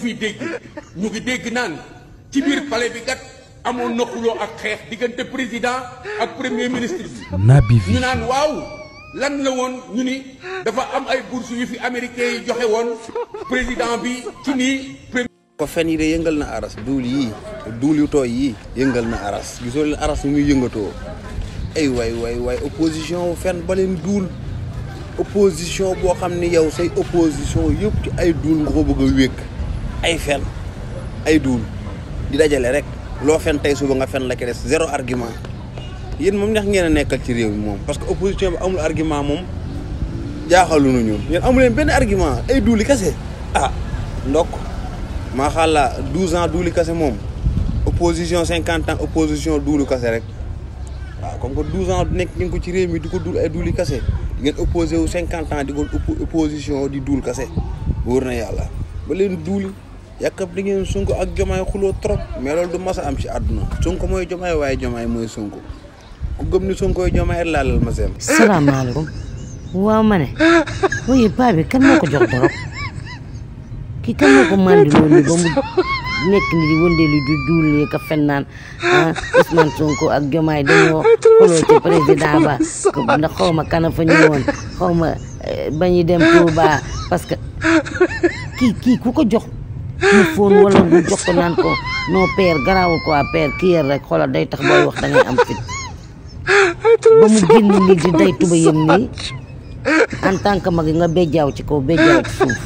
fiy dégg ñu ngi dégg naan ci biir palais bi kat amoon na xuloo ak xeex diggante président ak premier ministre bi ñu naan waaw lan la woon ñu ni dafa am ay bourses yu fi américains yi joxe woon président bi ci nii ko fen yi de yëngal na aras duul yu tooy yi yëngal na aras gisoo leen aras ñu muy yëngatoo ay waay opposition fen ba leen duul opposition boo xam ne yow say opposition yëpp ci ay duul nga ko bëgg a wékk ay fen ay duul di dajale rek loo fen tey suba nga fen la ke des zéro argument yéen moom neex ngeen a nekkal ci réew mi moom parce que opposition bi amul argument moom jaaxalu nañu yéen amu leen benn argument ay duuli kese ndokk maa xaala 12 ans duuli kase moom opposition 50 ans opposition duulu kase rek waaw comme que 12 ans nekk ngeen ko ci réew mi di ko duul ay duuli kase di ngeen opposé wu 50 ans di ko opposition di duul kase wóor na yàlla ba leen duuli yàkkab di ngeen Sonko ak Jomaay xuloo trop mais loolu du mas a am ci àdduna Sonko mooy Jomaay waaye Jomaay mooy Sonko ku gëm ni Sonko yi Jomaay laalal ma seen salaamaaleykum waaw ma ne wuyu paa bi kan moo ko jox dorog kii kan moo ko mandiloo ni ba mu nekk ni di wëndeelu di duulee ka fen naan Ousmane Sonko ak Jomaay dañoo xuloo ci président ba ndax xaw ma kana fa ñëwoon xaw ma ba ñuy dem Touba parce que kii ku ko jox mu foon wala mu jox ko naan ko non père garaawul quoi père kii yar rek xoolal day tax booy wax da ngay am fit ba mu génn ni di day tuba yëm nii en tant que mag nga bejjaaw ci kaw bejjaaw ci suuf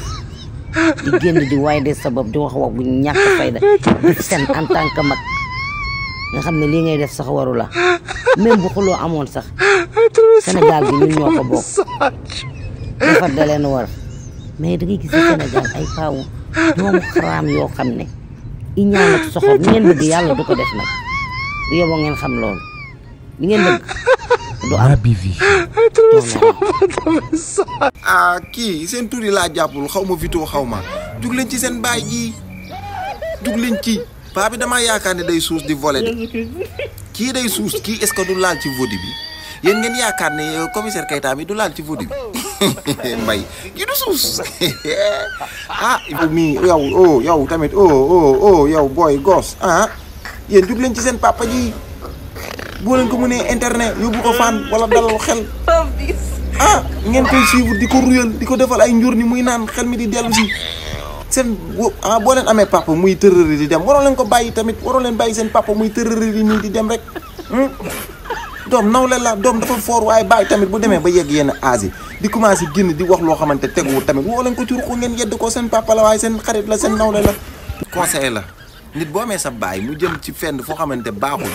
di génn di waaye de sabab di wax bu ñàkk fayda di fen en tant que mag nga xam ne lii ngay def sax waru la même bu xuloo amoon sax Sénégal bi ñun ñoo ko bokk defar da leen war mais da ngay gis Sénégal ay paawu doomu xaraam yoo xam ne i ñaan ak soxor li ngeen bëgg yàlla du ko def nag bu yeboo ngeen xam loolu li ngeen bëgg du am kii seen tur yi laa jàppul xaw ma Vito xaw ma jug leen ci seen baay ji jug leen ci paa bi damaa yaakaar ne day suus di volé de kii day suus kii est-ce que du laal ci vodi bi yéen ngeen yaakaar ne commissaire Keita mi du laal ci vodi bi mbay kii du suus yow mii yow tamit yow booy gos yéen jug leen ci seen papa ji boo leen ko mënee internet yóbbu ko fan wala dalal xel ngeen koy suivre di ko ruyal di ko defal ay njur ni muy naan xel mi di dellu si seen boo leen amee papa muy tërëri di dem waroo leen ko bàyyi tamit waroo leen bàyyi seen papa muy tërëri di nii di dem rek doom nawle la doom dafa foor waaye bàyyi tamit bu demee ba yegg yenn âge di commencé génn di wax loo xamante teguwul tamit woo leen ko ci ruqu ngeen yedd ko seen papa la waaye seen xarit la seen nawle la conseil la nit boo amee sa baay mu jëm ci fenn foo xamante baaxul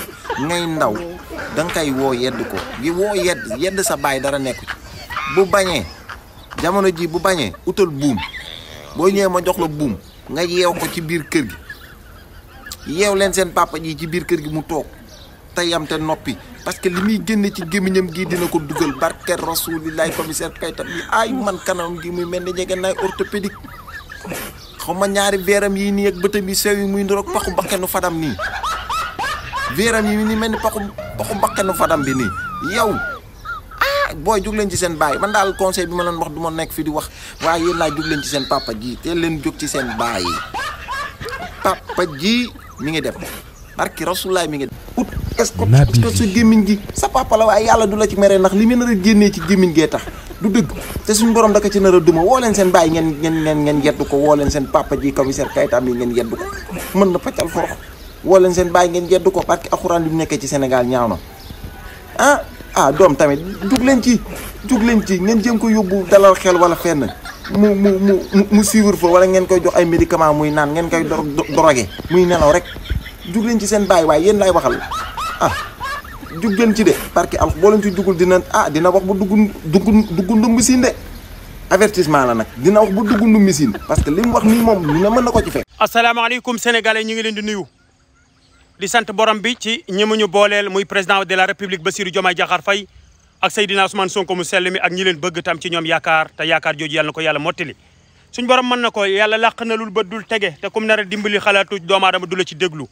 ngay ndaw da nga koy woo yedd ko yedd sa baay dara nekku ci bu bañee jamono ji bu bañee utal buum boo ñëwee ma jox la buum nga yeew ko ci biir kër gi yeew leen seen papa ji ci biir kër gi mu toog te yam te noppi parce que li muy génne ci gémmiñam gii dina ko dugal barke rasulillahi commissaire Keita bi ay man kanam gi muy mel ni njegeen naay orthopédique xaw ma ñaari veeram yi nii ak bëtam yi sew yi muy ndoroog paxu bakkenu fadam nii veeram yi ni mel ni paxu bakkenu fadam bi nii yow booy jug leen ci seen baay man daal conseil bi ma leen wax du ma nekk fi di wax waaye yéen laa jug leen ci seen papa ji te leen jóg ci seen baay papa ji mi ngi dem barki rasulaay mi ngi dem ut est-ce que sa gémmiñ gi sa papa la waaye yàlla du la ci mere ndax li mu nar a génnee ci gémmiñ gee tax du dëgg te suñu borom da ko ci nar a duma woo leen seen baay ngeen yeddu ko woo leen seen papa ji commissaire Keita mi ngeen yeddu ko mën na paccal forox woo leen seen baay ngeen yeddu ko barki alxuraan li mu nekkee ci Sénégal ñaaw na doom tamit jug leen ci ngeen jëm ko yóbbu dalal xel wala fenn mu suivre fa wala ngeen koy jox ay médicament muy naan ngeen koy drogué muy nelaw rek jug leen ci seen baay waaye yéen laay waxal jug leen ci de parce que boo leen ci jugul dina wax ba dugg ndumbi siin de avertissement la nag dina wax ba dugg ndumbi siin parce que li mu wax nii moom lu ne mën na ko ci fekk. asalaamaaleykum sénégalais ñu ngi leen di nuyu di sant borom bi ci ñi mu ñu booleel muy président de la république Bassirou Diomaye Diakhar Faye ak Seydina Ousmane Sonko mu sell mi ak ñi leen bëgg tam ci ñoom yaakaar te yaakaar jooju yàlla na ko yàlla mottali suñ borom mën na ko yàlla làq na lul ba dul tege te kum nar a dimbali xalaatu doomu aadama du la ci déglu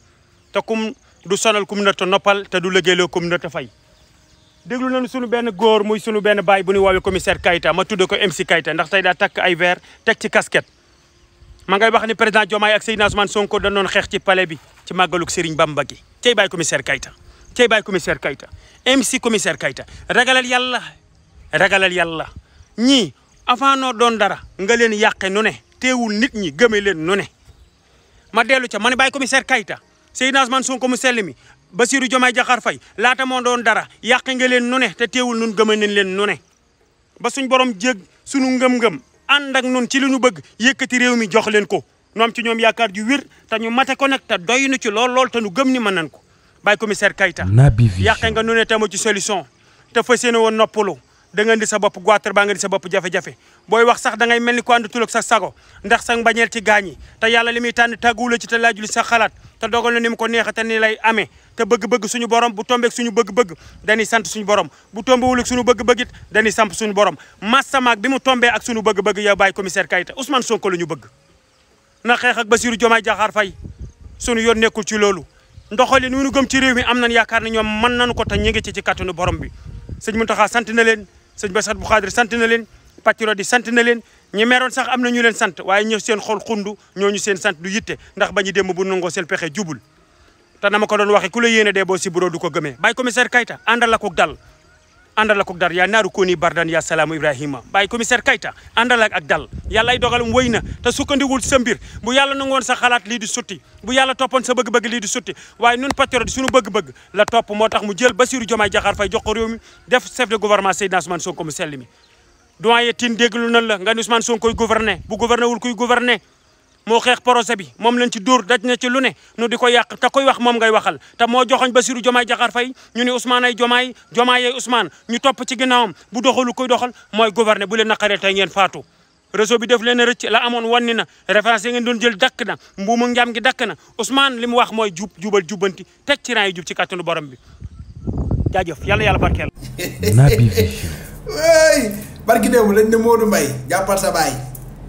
te kum du sonal kum nar a noppal te du liggéeyloo kum nar a fay déglu nañu sunu benn góor muy sunu benn baay bu ñuy woowee commissaire Keita ma tudde ko MC Keita ndax tey daa takk ay verre teg ci casquette ma ngay wax ni président Diomaye ak Seydina Ousmane Sonko dañ doon xeex ci palais bi ci màggaluk Serigne Bamba gi cey bàyyi commissaire Keita cey bàyyi commissaire Keita MC commissaire Keita ragalal yàlla ñii avant noo doon dara nga leen yàqe nu ne teewul nit ñi gëme leen nu ne ma dellu ca ma ne bàyyi commissaire Keita Seydina Ousmane Sonko mu sell mi Bassirou Diomaye Diakhar Faye laata moo doon dara yàqe nga leen nu ne te teewul nun gëme nañ leen nu ne ba suñ borom jég suñu ngëm-ngëm ànd ak nun ci li ñu bëgg yëkkati réew mi jox leen ko nu am ci ñoom yaakaar ju wér te ñu mate ko nag te doy nu ci lool te nu gëm ni mën nañ ko bàyyi commissaire Keita yàqe nga nu ne tamo ci solution te fas yéene woon noppalu da nga indi sa bopp goitre baa nga indi sa bopp jafe-jafe booy wax sax da ngay mel ni ko ànd tulak sa sago ndax sa mbañeel ci gaañi te yàlla li muy tànn tàgguwula ci te laajul sa xalaat te dogal na ni mu ko neexe te ni lay amee te bëgg-bëgg suñu borom bu tombeek suñu bëgg-bëgg dañuy sant suñu borom bu tombewul ak suñu bëgg-bëgg it dañuy samp suñu borom massamaak bi mu tombee ak suñu bëgg-bëgg yow bàyyi commissaire Keita Ousmane Sonko la ñu bëgg na xeex ak Bassirou Diomaye Diakhar Faye suñu yoon nekkul ci loolu ndoxali nu ñu gëm ci réew mi am nañ yaakaar ne ñoom mën nañu ko te ñu ngi ci kattanu borom bi sëñ Mountakha sant na leen sëñ Bass Abdou Khadre sant na leen patriote yi sant na leen ñi meroon sax am na ñu leen sant waaye ñëw seen xol xundu ñooñu seen sant du yitte ndax ba ñu démb bu nangoo seen pexe jubul te na ma ko doon waxee ku la yéene dee boo si buroo du ko gëmee bàyyi commissaire Keita àndal ak dal yaa naaru kooni bardan yaa salaamu Ibrahima bàyyi commissaire Keita àndal ak dal yàlla ay dogalam wëy na te sukkandiwul sa mbir bu yàlla nangoon sa xalaat lii di sutti bu yàlla toppoon sa bëgg-bëgg lii di sutti waaye nun patriote suñu bëgg-bëgg la topp moo tax mu jël Bassirou Diomaye Diakhar Faye jox ko réew mi def chef de gouvernement Seydina Ousmane Sonko mu sell mi doyen Tine déglu nan la nga ni Ousmane Sonko koy gouverner bu gouverner wul kuy gouverner moo xeex projet bi moom lañ ci dóor daj na ci lu ne nu di ko yàq te koy wax moom ngay waxal te moo joxoñ Bassirou Diomaye Diakhar Faye ñu ne Ousmane ay Diomaye Diomaye ay Ousmane ñu topp ci ginnaawam bu doxalu koy doxal mooy gouverner bu leen naqaree tey ngeen faatu réseau bi def leen a rëcc la amoon wanni na référence yi ngeen doon jël dakk na mbuuma njam gi dakk na Ousmane li mu wax mooy jubal jubbanti teg ci rang yi jub ci kàttanu borom bi jaajëf yàlla barkeel Naby Vision waay barki démb lañ ne Modou Mbaye jàppal sa baay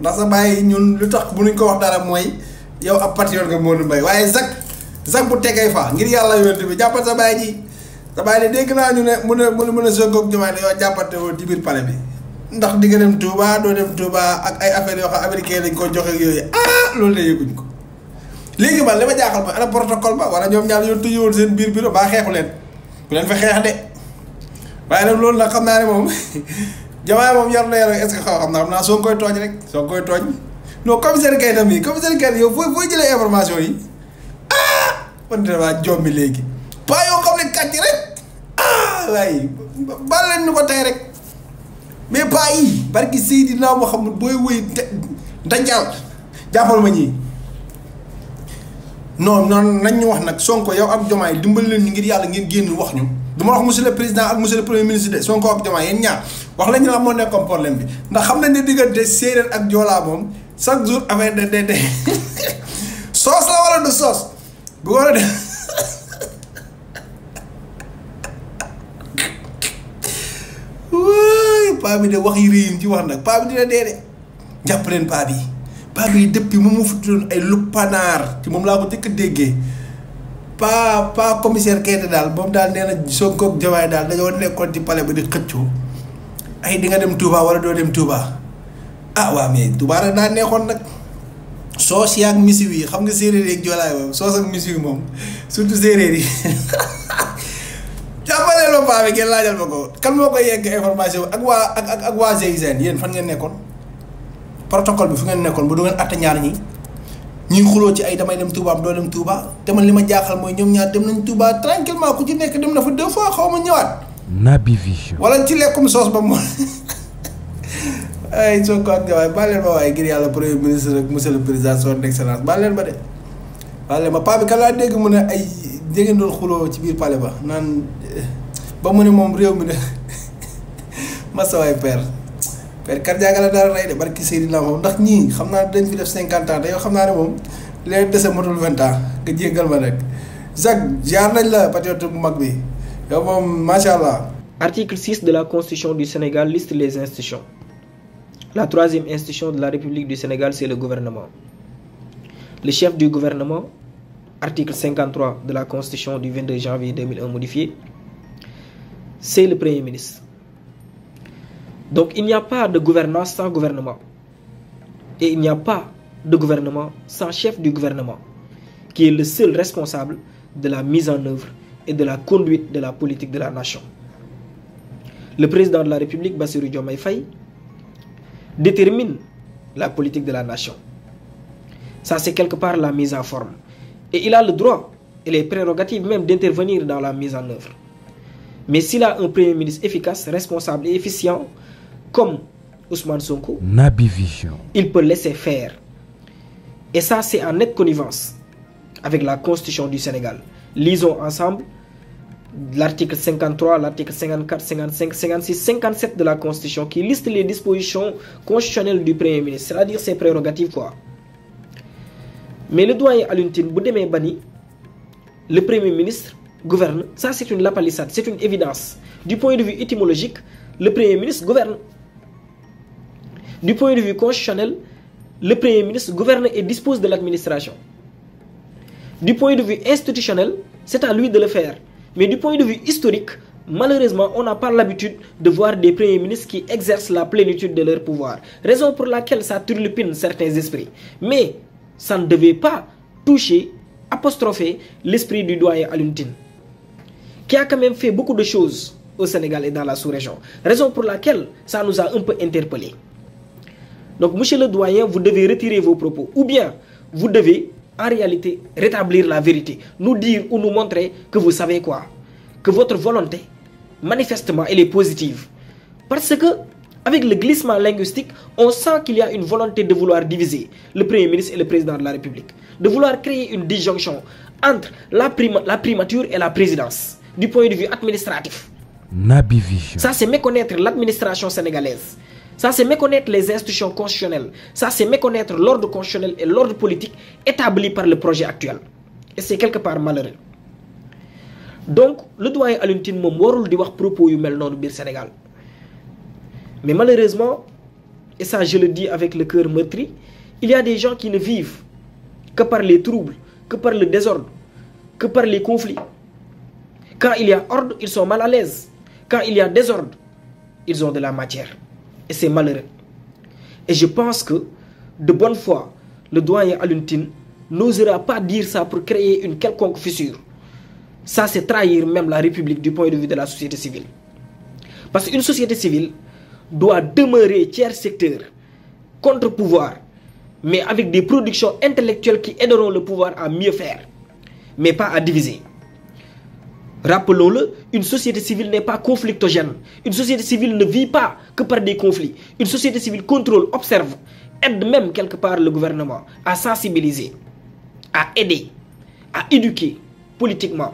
ndax sa baay ñun lu tax bu nuñ ko wax dara mooy yow ab patriote nga Modou Mbaye waaye Zak bu tegay fa ngir yàlla yonte bi jàppal sa baay ji sa baay ne dégg naa ñu ne mun a Sonko ak Diomaye dañoo jàppante woon ci biir palais bi ndax di nga dem Touba doo dem Touba ak ay affaires yoo xam américain lañ ko joxe yooyu loolu de yëguñ ko léegi man li ma jaaxal mooy ana protocole ba wala ñoom ñaar ñoo tëjee woon seen biir bureau baa xeexu leen bu leen fa xeex de waaye nag loolu nag xam naa ne moom Diomaye moom yor na yor est-ce que xam naa soo koy tooñ rek soo koy tooñ non commissaire Keita mii commissaire Keita yow fooy jëlee information yi man damaa jombi léegi pas yoo xam ne kàcc rek waaye baal leen ñu ko tey rek mais pas yi barki Seydina Muhammad booy wëy ndajaal jàppal ma ñii non nañ ñu wax nag Sonko yow ak Diomaye dimbali leen ñu ngir yàlla ngeen génn wax ñu duma wax monsieur le président ak monsieur le premier ministre de Sonko ak Diomaye yéen ñaar wax lañu la moo nekkoon problème bi ndax xam nañ ne diggante séeréer ak joolaa moom chaque jour affaire de soos la wala du soos bu war a def paa bi de wax yi réyin ci wax nag paa bi dina dee de jàpp leen paa bi depuis moom mu futti doon ay luppanaar ci moom laa ko njëkk a déggee pas commissaire Keita daal moom daal nee na Sonko ak Diomaye daal dañoo nekkoon ci palais ba di xëccoo ay di nga dem Touba wala doo dem Touba waaw mais Touba rek daa neexoon nag soos yi ak misiw yi xam nga séeréer yi ak joolaay moom soos ak misiw yi moom surtout séeréer yi jàppalee loo paa bi ngeen laajal ma ko kan moo koy yegg information ak waa GIGN yéen fan ngeen nekkoon protocole bi fu ngeen nekkoon bu du ngeen atte ñaar ñi ñuy xuloo ci ay damay dem Touba am doo dem Touba te man li ma jaaxal mooy ñoom ñaar dem nañ Touba tranquillement ku ci nekk dem na fa 2 fois xaw ma ñëwaat. Naby Vision. wala ci lekkum soos ba moom ay Sonko ak Diomaye baal leen ma waaye ngir yàlla premier ministre ak monsieur le président son excellence baal leen ma de baal leen ma paa bi kan laa dégg mu ne ay ngeen doon xuloo ci biir palais ba naan ba mu ne moom réew mi de masa waay père kat jaaga la dara rey de barki Seydina moom ndax ñii xam naa dañ fi def 50 ans te yow xam naa ne moom leen dese matul 20 ans nga jéggal ma rek Jacques jaar nañ la patriote bu mag bi yow moom macha allah. Article 6 de la Constitution du Sénégal liste les institutions. La troisième institution de la République du Sénégal, c'est le gouvernement. Le chef du gouvernement, article 53 de la Constitution du 22 janvier 2001 modifié, c'est le Premier ministre. Donc il n'y a pas de gouvernance sans gouvernement. Et il n'y a pas de gouvernement sans chef du gouvernement, qui est le seul responsable de la mise en œuvre et de la conduite de la politique de la nation. Le président de la République, Bassirou Diomaye Faye, détermine la politique de la nation. Ça, c'est quelque part la mise en forme. Et il a le droit et les prérogatives même d'intervenir dans la mise en œuvre. Mais s'il a un Premier ministre efficace, responsable et efficient, comme Ousmane Sonko, Naby Vision, il peut laisser faire. Et ça, c'est en nette connivence avec la Constitution du Sénégal. Lisons ensemble l'article 53, l'article 54, 55, 56, 57 de la Constitution qui liste les dispositions constitutionnelles du Premier ministre, c'est-à-dire ses prérogatives, quoi. Mais le doyen Alioune Tine, Boudemé Bani, le Premier ministre gouverne. Ça, c'est une lapalissade, c'est une évidence. Du point de vue étymologique, le Premier ministre gouverne. Du point de vue constitutionnel, le Premier ministre gouverne et dispose de l'administration. Du point de vue institutionnel, c'est à lui de le faire. Mais du point de vue historique, malheureusement, on n'a pas l'habitude de voir des premiers ministres qui exercent la plénitude de leur pouvoir. Raison pour laquelle ça turlupine certains esprits. Mais ça ne devait pas toucher, apostropher l'esprit du doyen Alioune Tine, qui a quand même fait beaucoup de choses au Sénégal et dans la sous-région. Raison pour laquelle ça nous a un peu interpellés. Donc, monsieur le doyen, vous devez retirer vos propos. Ou bien, vous devez, en réalité, rétablir la vérité. Nous dire ou nous montrer que vous savez quoi. Que votre volonté, manifestement, elle est positive. Parce que, avec le glissement linguistique, on sent qu'il y a une volonté de vouloir diviser le Premier ministre et le Président de la République. De vouloir créer une disjonction entre la primature et la présidence, du point de vue administratif. Naby Vision. Ça, c'est méconnaître l'administration sénégalaise. Ça, c'est méconnaître les institutions constitutionnelles. Ça, c'est méconnaître l'ordre constitutionnel et l'ordre politique établi par le projet actuel. Et c'est quelque part malheureux. Donc, le doyen Alioune Tine moom warul di wax propos yu mel noonu biir Sénégal. Mais malheureusement, et ça je le dis avec le cœur meurtri, il y a des gens qui ne vivent que par les troubles, que par le désordre, que par les conflits. Quand il y a ordre, ils sont mal à l'aise. Quand il y a désordre, ils ont de la matière. Et c'est malheureux. Et je pense que, de bonne foi, le doyen Alioune Tine n'osera pas dire ça pour créer une quelconque fissure. Ça, c'est trahir même la République du point de vue de la société civile. Parce qu'une société civile doit demeurer tiers secteur, contre-pouvoir, mais avec des productions intellectuelles qui aideront le pouvoir à mieux faire, mais pas à diviser. Rappelons-le, une société civile n'est pas conflictogène. Une société civile ne vit pas que par des conflits. Une société civile contrôle, observe, aide même quelque part le gouvernement à sensibiliser, à aider, à éduquer politiquement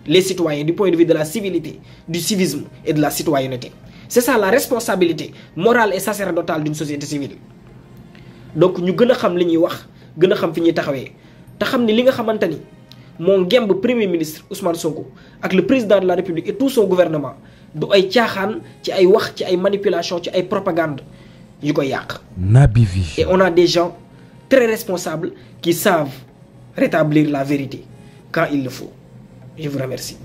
les citoyens du point de vue de la civilité, du civisme et de la citoyenneté. C'est ça la responsabilité morale et sacerdotale d'une société civile. Donc ñu gën a xam li ñuy wax, gën a xam fi ñuy taxawee te xam ni li nga xamante ni moo ngemb premier ministre Ousmane Sonko ak le président de la République et tout son gouvernement du ay caaxaan ci ay wax ci ay manipulation ci ay propagande yu koy yàq. Naby Vision. Et on a des gens très responsables qui savent rétablir la vérité quand il le faut. Je vous remercie.